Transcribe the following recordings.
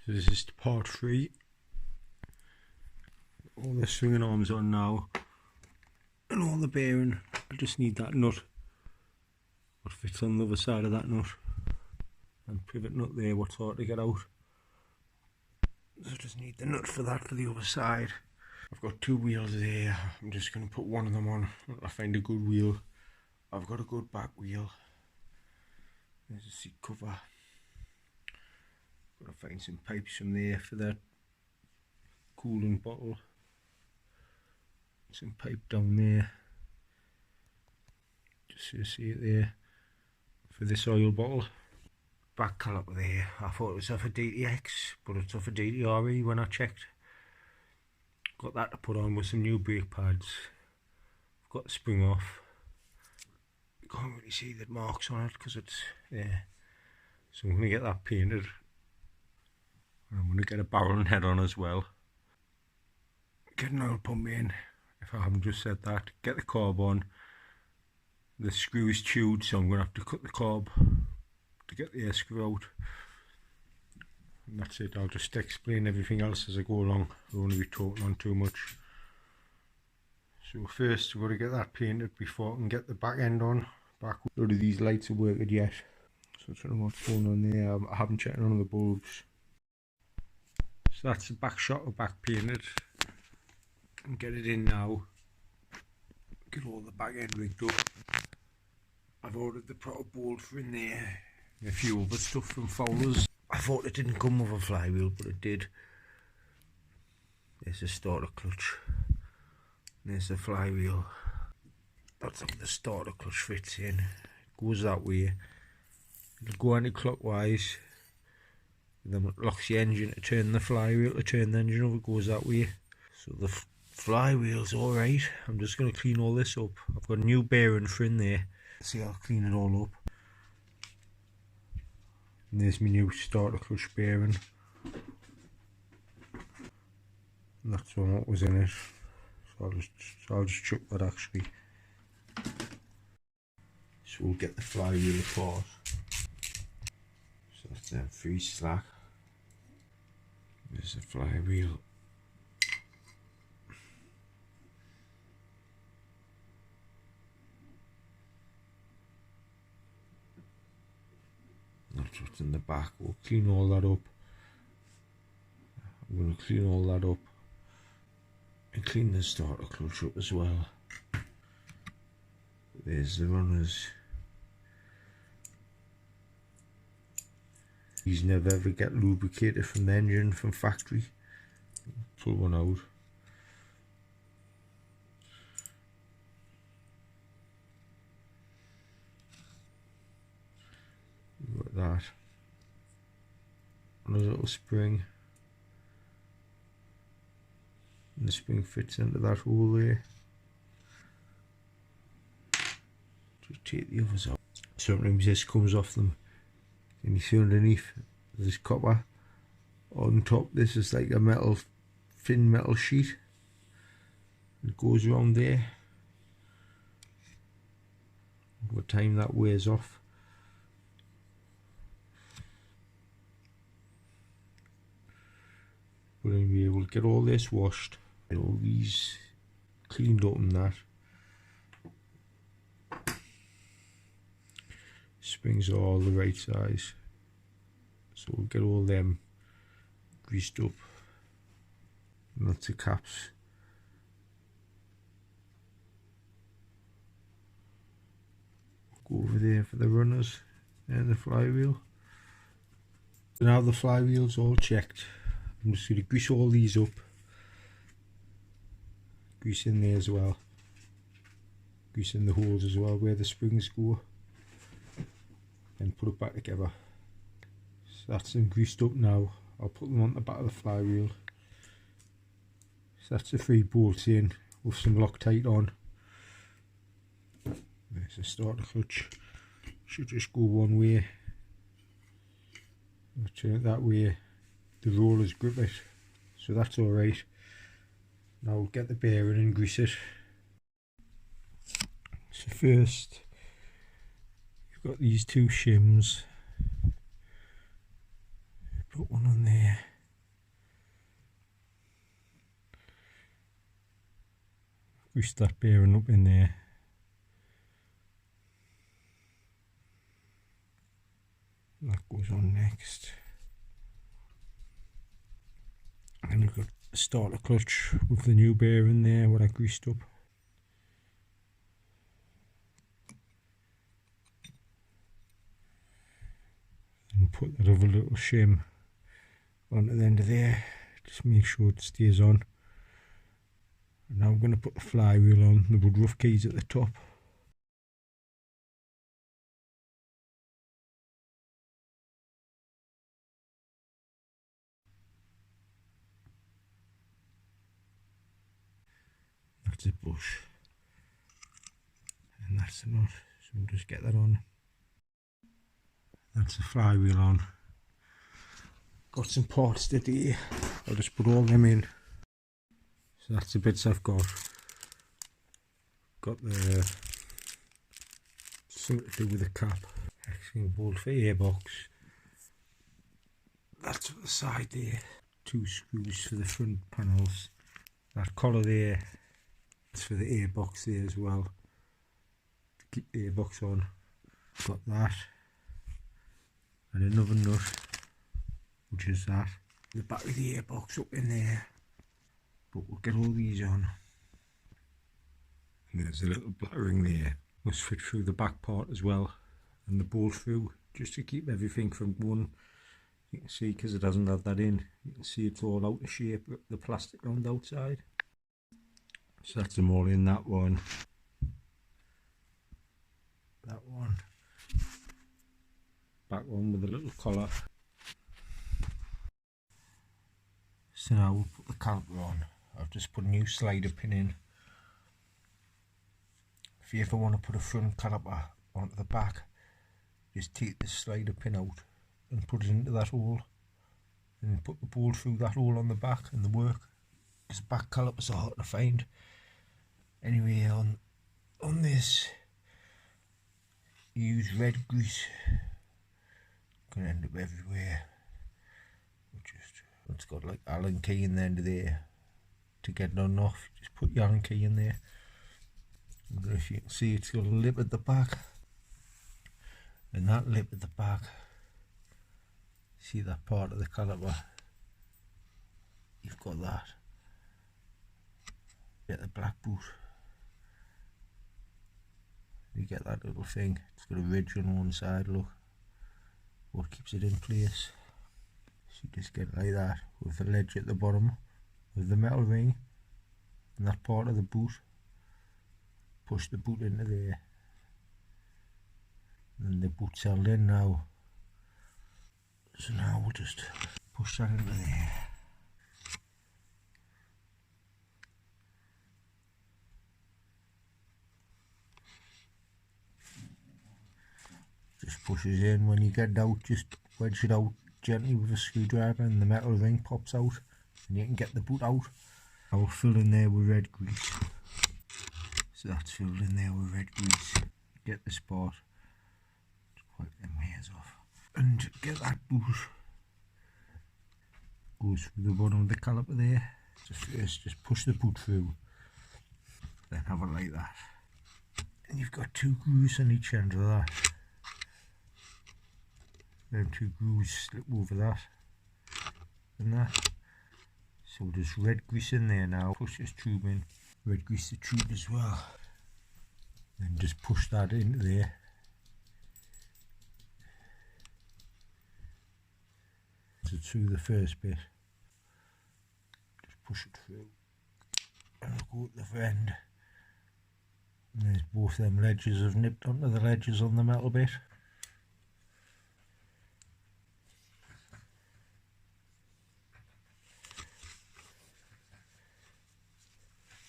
So this is part 3. All the swinging arms on now and all the bearing. I just need that nut, what fits on the other side of that nut, and pivot nut there what's hard to get out. So I just need the nut for that for the other side. I've got 2 wheels there. I'm just going to put one of them on. I find a good wheel. I've got a good back wheel. There's a seat cover. Got to find some pipes from there for that cooling bottle. Some pipe down there. Just so you see it there. For this oil bottle. Back caliper there. I thought it was off a DTX, but it's off a Dtre when I checked. Got that to put on with some new brake pads. I've got the spring off. You can't really see the marks on it because it's there. So I'm going to get that painted. And I'm going to get a barrel and head on as well. Get an oil pump in, if I haven't just said that. Get the carb on. The screw is chewed, so I'm going to have to cut the carb to get the air screw out. And that's it. I'll just explain everything else as I go along. I don't want to be talking on too much. So first we've got to get that painted before I can get the back end on. None of these lights are working yet. So I don't know what's going on there. I haven't checked none of the bulbs. So that's the back shot of back painted. And get it in now. Get all the back end rigged up. I've ordered the proper bolt for in there. And a few other stuff from Fowler's. I thought it didn't come with a flywheel, but it did. There's the starter clutch. There's the flywheel. That's how the starter clutch fits in. It goes that way. It'll go anti-clockwise. Then it locks the engine to turn the flywheel to turn the engine over. It goes that way. So the flywheel's alright. I'm just going to clean all this up. I've got a new bearing for in there. See, I'll clean it all up. And there's my new starter clutch bearing. And that's what was in it. So I'll just chuck that actually. So we'll get the flywheel apart. So that's that 3 slack. There's the flywheel. That's what's in the back. We'll clean all that up. I'm going to clean all that up and clean the starter clutch up as well. There's the runners. These never ever get lubricated from the engine from factory. Pull one out. Got that. Another little spring. And the spring fits into that hole there. Just take the others out. Sometimes this comes off them. And you see underneath there's copper. On top this is like a metal, thin metal sheet. It goes around there. Over time that wears off. But anyway, we'll get all this washed, get all these cleaned up and that. Springs are all the right size, so we'll get all them greased up. And that's the caps. Go over there for the runners and the flywheel. So now the flywheel's all checked. I'm just going to grease all these up. Grease in there as well. Grease in the holes as well where the springs go. And put it back together. So that's them greased up now. I'll put them on the back of the flywheel. So that's the 3 bolts in with some Loctite on. There's the starter clutch. Should just go one way. I'll turn it that way. The rollers grip it, so that's alright. Now we'll get the bearing and grease it. So first, you've got these 2 shims. Put one on there. grease that bearing up in there. That goes on next. And you've got the starter clutch with the new bearing there, what I greased up. And put that other little shim onto the end of there. Just make sure it stays on. And now I'm going to put the flywheel on, the woodruff keys at the top. That's a bush. And that's the nut, so we'll just get that on. That's the flywheel on. Got some parts today, I'll just put all them in. So that's the bits I've got. Got the something to do with the cap. Actually bolt for airbox. That's for the side there. 2 screws for the front panels. That collar there, that's for the airbox there as well. To keep the airbox on. Got that. And another nut, which is that. The back of the airbox up in there. But we'll get all these on. And there's a little black ring there. Must fit through the back part as well. And the bolt through, just to keep everything from going. You can see, because it hasn't had that in, you can see it's all out of shape, the plastic on the outside. So that's them all in, that one. That one. Back one with a little collar. So now we'll put the caliper on. I've just put a new slider pin in. If you ever want to put a front caliper onto the back, just take the slider pin out and put it into that hole, and put the bolt through that hole on the back and the work, because back calipers are hard to find. Anyway, on this, use red grease. Gonna end up everywhere. It's got like Allen key in the end of there. To get it on and off, just put your Allen key in there. And if you can see, it's got a lip at the back, and that lip at the back, see that part of the caliper, you've got that. Get the black boot, you get that little thing, it's got a ridge on one side, look, what keeps it in place. So you just get it like that, with the ledge at the bottom, with the metal ring, and that part of the boot, push the boot into there, and the boot's held in now. So now we'll just push that into there. Just pushes in. When you get it out, just wedge it out gently with a screwdriver, and the metal ring pops out, and you can get the boot out. I will fill in there with red grease. So that's filled in there with red grease. Get the spot. Just wipe them hairs off. And get that boot. Goes through the bottom of the caliper there. So first just push the boot through. Then have it like that. And you've got 2 grooves on each end of that. Then 2 grooves slip over that. And that. So there's red grease in there now. Push this tube in. Red grease the tube as well. Then just push that into there. So through the first bit. Just push it through. And go at the end. And there's both them ledges have nipped onto the ledges on the metal bit.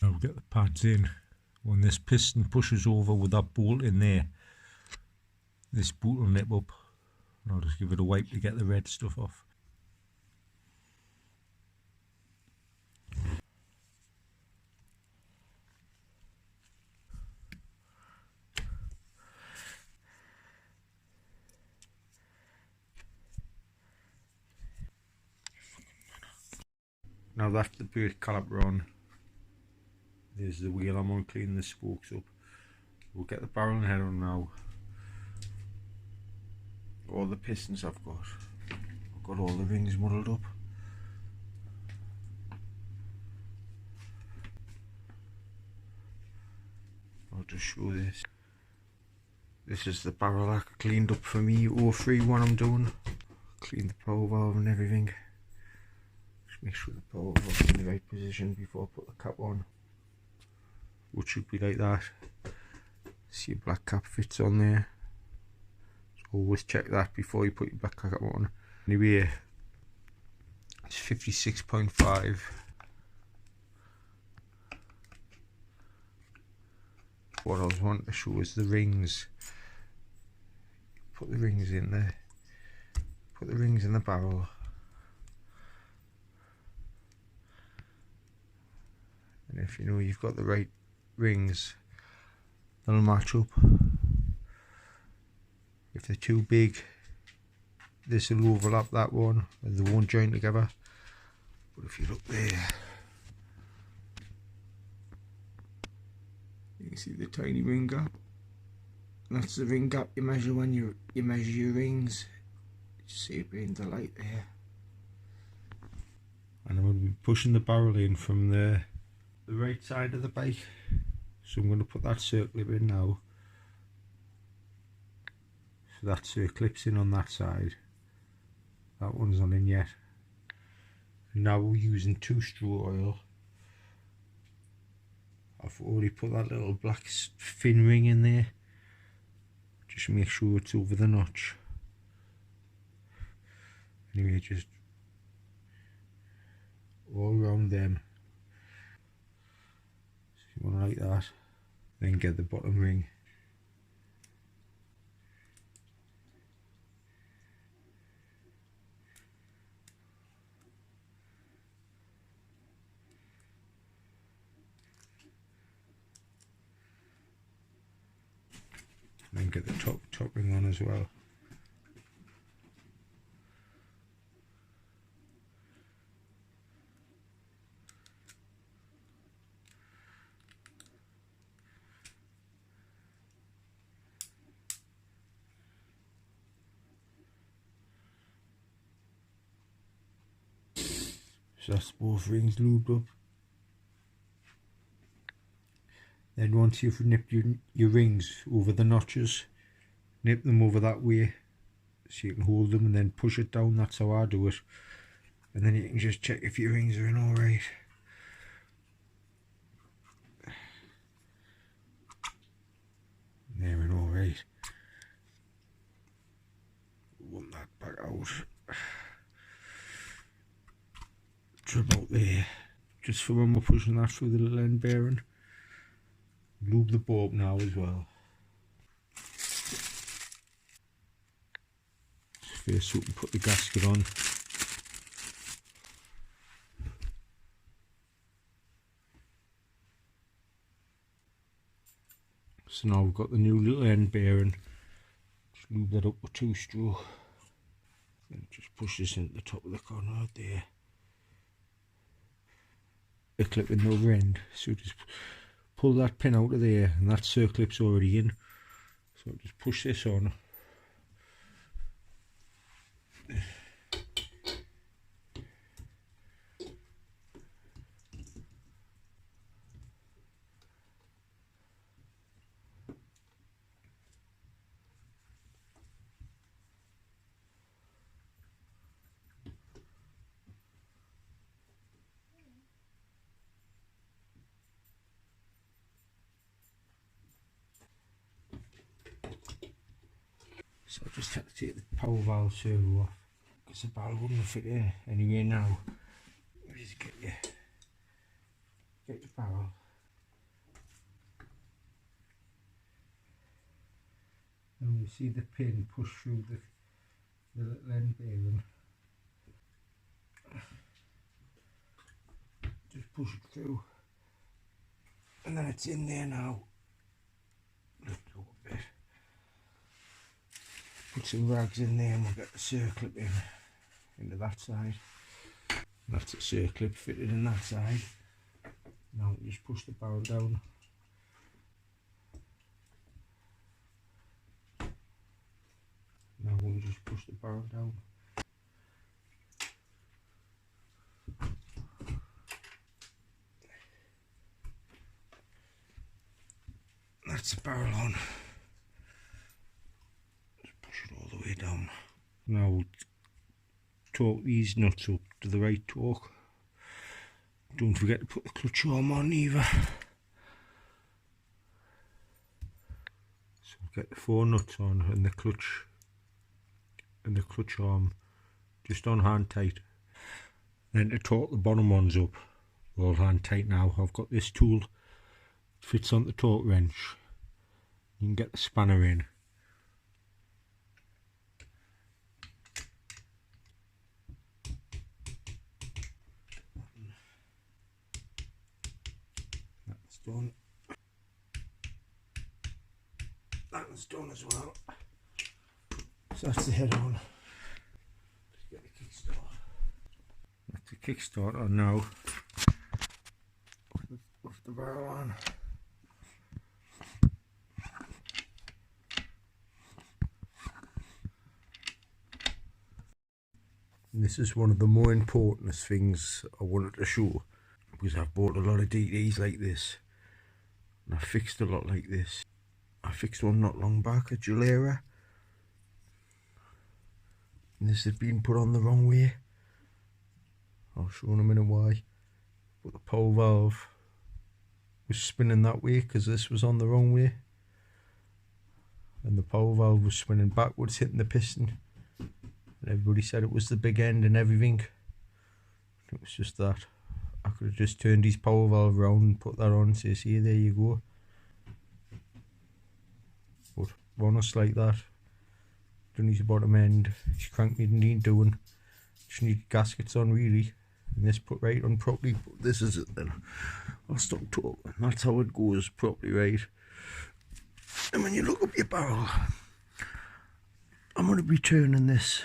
Now we'll get the pads in. When this piston pushes over with that bolt in there, this bolt will nip up. And I'll just give it a wipe to get the red stuff off. Now that's the brake caliper on. There's the wheel I'm on, cleaning the spokes up. We'll get the barrel and head on now. All the pistons I've got all the rings muddled up. I'll just show this. This is the barrel I cleaned up for me, 03 when I'm done. Clean the power valve and everything. Just make sure the power valve's in the right position before I put the cap on. Which should be like that. See your black cap fits on there. So always check that before you put your black cap on. Anyway, it's 56.5. What I was wanting to show is the rings. Put the rings in there. Put the rings in the barrel. And if you know you've got the right rings, they'll match up. If they're too big, this will overlap that one and they won't join together. But if you look there, you can see the tiny ring gap. That's the ring gap you measure when you measure your rings. You see it being the light there. And I'm going to be pushing the barrel in from the right side of the bike. So I'm going to put that circlip in now. So that circlip's in on that side. That one's not in yet. And now we're using 2-stroke oil. I've already put that little black fin ring in there. Just make sure it's over the notch. Anyway, just all around them. So you want to like that. Then get the bottom ring. And then get the top ring on as well. So that's both rings lubed up. Then once you've nipped your rings over the notches, nip them over that way so you can hold them and then push it down. That's how I do it. And then you can just check if your rings are in alright. They're in alright. Want that back out. To about there. Just for when we're pushing that through the little end bearing. Lube the bulb now as well. First up and put the gasket on. So now we've got the new little end bearing. Just lube that up with 2-stroke. Then just push this into the top of the corner out there. A clip in the other end. So just pull that pin out of there, and that circlip's already in. So just push this on. So I just had to take the power valve servo off because the barrel wouldn't fit here anyway now. Just get your barrel. And you see the pin push through the little end bearing. Just push it through. And then it's in there now. Lift it up a bit. Put some rags in there and we'll get the circlip into that side. That's the circlip fitted in that side. Now just push the barrel down. Now we'll just push the barrel down. That's the barrel on. Just push it all the way down. Now we'll torque these nuts up to the right torque. Don't forget to put the clutch arm on either. So get the 4 nuts on and the clutch arm just on hand tight. Then to torque the bottom ones up, all hand tight now. I've got this tool, fits on the torque wrench. You can get the spanner in. That's done. That one's done as well. So that's the head on. Let's get the kickstart. That's the kickstart on now. With the barrel on. And this is one of the more important things I wanted to show, because I've bought a lot of DTs like this and I've fixed a lot like this. I fixed one not long back at Dtre, and this had been put on the wrong way. I'll show in a minute why. But the power valve was spinning that way because this was on the wrong way, and the power valve was spinning backwards, hitting the piston. And everybody said it was the big end and everything. It was just that. I could have just turned his power valve around and put that on and say, see, there you go. But honest like that, done his bottom end, his crank needing doing. Just need gaskets on really. And this put right on properly. But this is it then. I'll stop talking. That's how it goes properly, right? And when you look up your barrel, I'm going to be turning this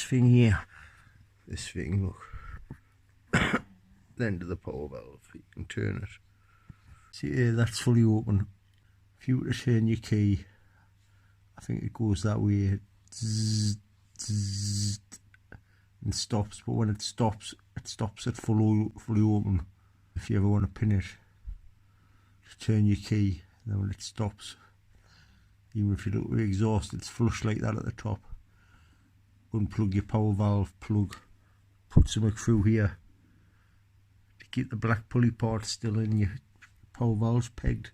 thing here. This thing, look. The end of the power valve. You can turn it. See here, that's fully open. If you were to turn your key, I think it goes that way. Zzz, zzz, and stops. But when it stops at fully open. If you ever want to pin it, just turn your key. And then when it stops, even if you look at the exhaust, it's flush like that at the top. Unplug your power valve plug, put something through here to keep the black pulley part still in. Your power valve's pegged.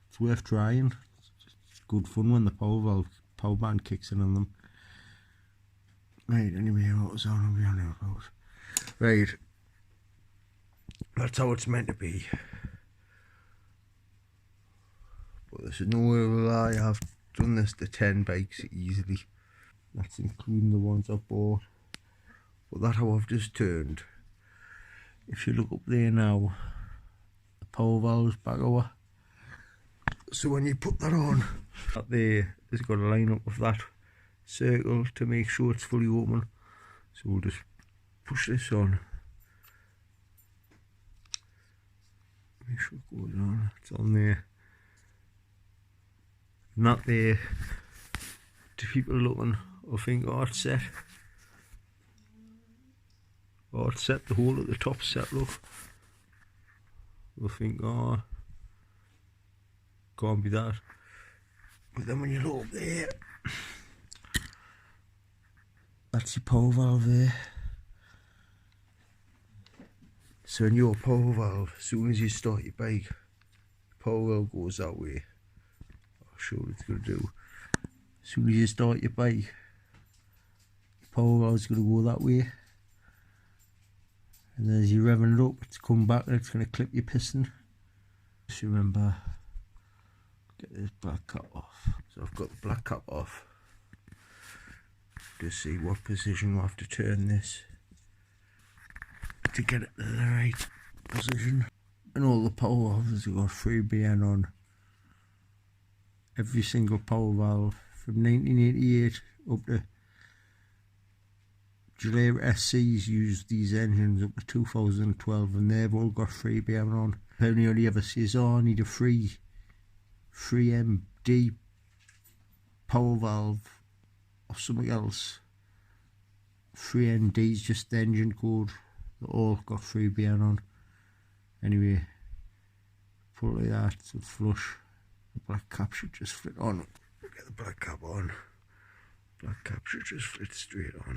It's worth trying. It's good fun when the power band kicks in on them. Right, anyway, what was on about? Right, that's how it's meant to be. But there's no way will I have done this to 10 bikes easily. That's including the ones I bought. But that's how I've just turned. If you look up there now, the power valve's back over. So when you put that on, that there has got to line up with that circle to make sure it's fully open. So we'll just push this on. Make sure it goes on. It's on there. And that there, to people looking, I think, oh, it's set. Oh, it's set, the hole at the top set, look. They'll think, oh, can't be that. But then when you look up there, that's your power valve there. So in your power valve, as soon as you start your bike, the power valve goes that way. I'll show what it's going to do. As soon as you start your bike, the power valve's going to go that way. And then as you're revving it up, it's come back and it's going to clip your piston. Just remember, get this black cap off. So I've got the black cap off. Just see what position we'll have to turn this to get it to the right position. And all the power valves have got 3BN on. Every single power valve from 1988 up to Dtre SCs use these engines up to 2012 and they've all got free bearing on. Only ever says, oh, I need a free MD power valve or something else. Free ND's just the engine code. They all got free bearing on. Anyway, put it like that, so it's flush. The black cap should just fit on. Get the black cap on. Black cap should just fit straight on.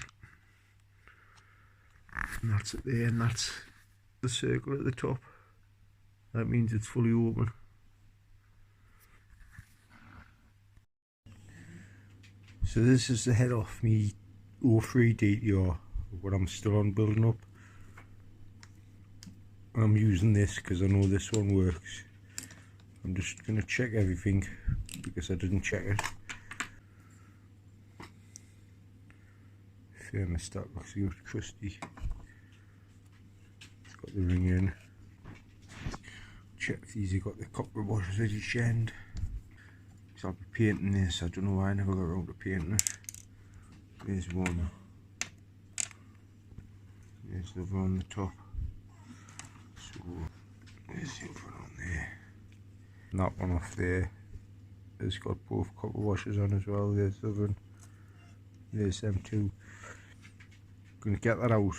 And that's it there, and that's the circle at the top. That means it's fully open. So this is the head off me 03 DTR, what I'm still on building up. I'm using this because I know this one works. I'm just going to check everything because I didn't check it. Thermostat looks good, trusty. It's got the ring in. Check these, you got the copper washers at each end. So I'll be painting this. I don't know why I never got around to painting it. There's one. There's the other on the top. So there's the other on there. And that one off there has got both copper washers on as well. There's the other one. There's them two. Gonna get that out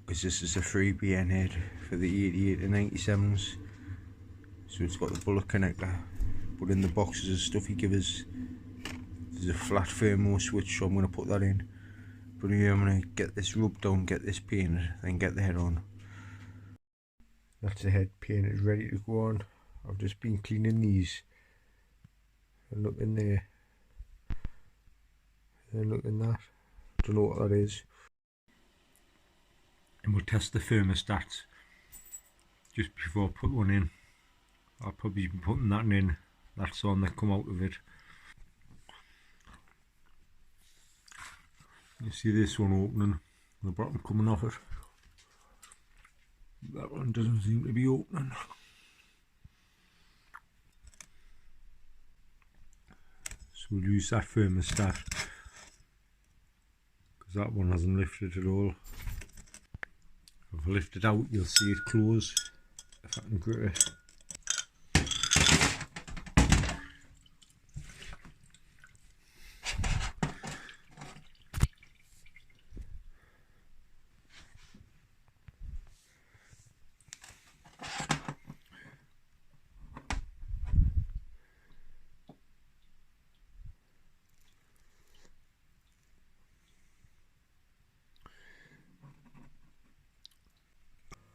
because this is a free BN head for the 88 and 97s. So it's got the bullet connector, but in the boxes of stuff he gives us, there's a flat firmware switch, so I'm going to put that in. But here I'm going to get this rubbed down, get this painted, then get the head on. That's the head painted, ready to go on. I've just been cleaning these. And look in there. And look in that. Don't know what that is. And we'll test the thermostats just before I put one in. I'll probably be putting that in. That's the one that come out of it. You see this one opening, the bottom coming off it. That one doesn't seem to be opening. So we'll use that thermostat because that one hasn't lifted at all. If I lift it out, you'll see it close. If I can grip it.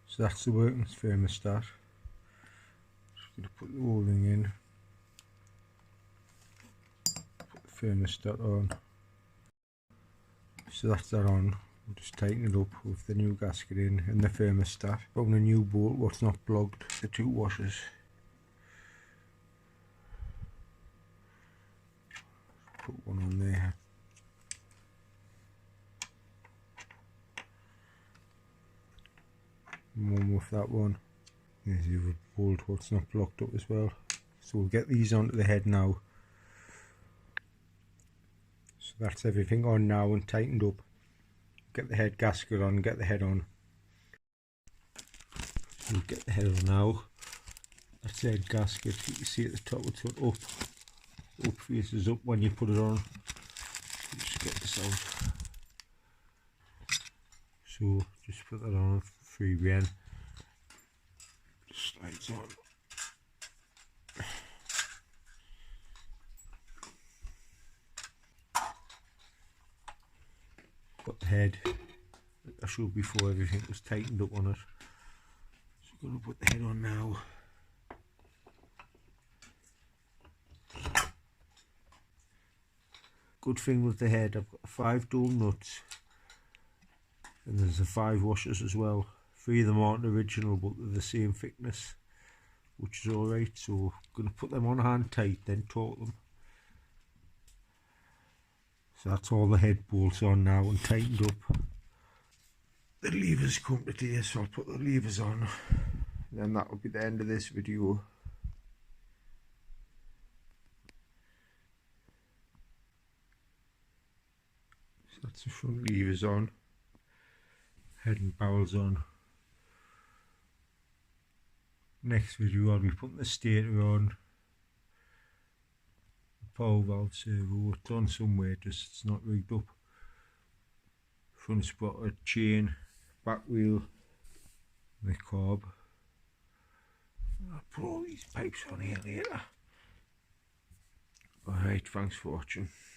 So that's the working thermostat. Just going to put the whole thing in. Put the thermostat on. So that's that on. We'll just tighten it up with the new gasket in and the thermostat. Found a new bolt, what's not plugged, the two washers. Put one on there. One with that one. There's the other bolt, what's not blocked up as well. So we'll get these onto the head now. So that's everything on now and tightened up. Get the head gasket on, get the head on. So we'll get the head on now. That's the head gasket. You can see at the top it's got up. Up faces up when you put it on. Just get this out. So just put that on. 3 yen. Just slides on. Got the head. I showed before everything was tightened up on it. So I'm going to put the head on now. Good thing with the head, I've got 5 dome nuts. And there's the 5 washers as well. 3 of them aren't original, but they're the same thickness, which is alright. So I'm going to put them on hand tight, then taut them. So that's all the head bolts on now and tightened up. The levers come today, so I'll put the levers on. And then that will be the end of this video. So That's the front levers on, head and barrels on. Next video I'll be putting the stator on, the power valve servo. It's on somewhere, just it's not rigged up. Front spotter, chain, back wheel, and the carb. I'll put all these pipes on here later. Alright, thanks for watching.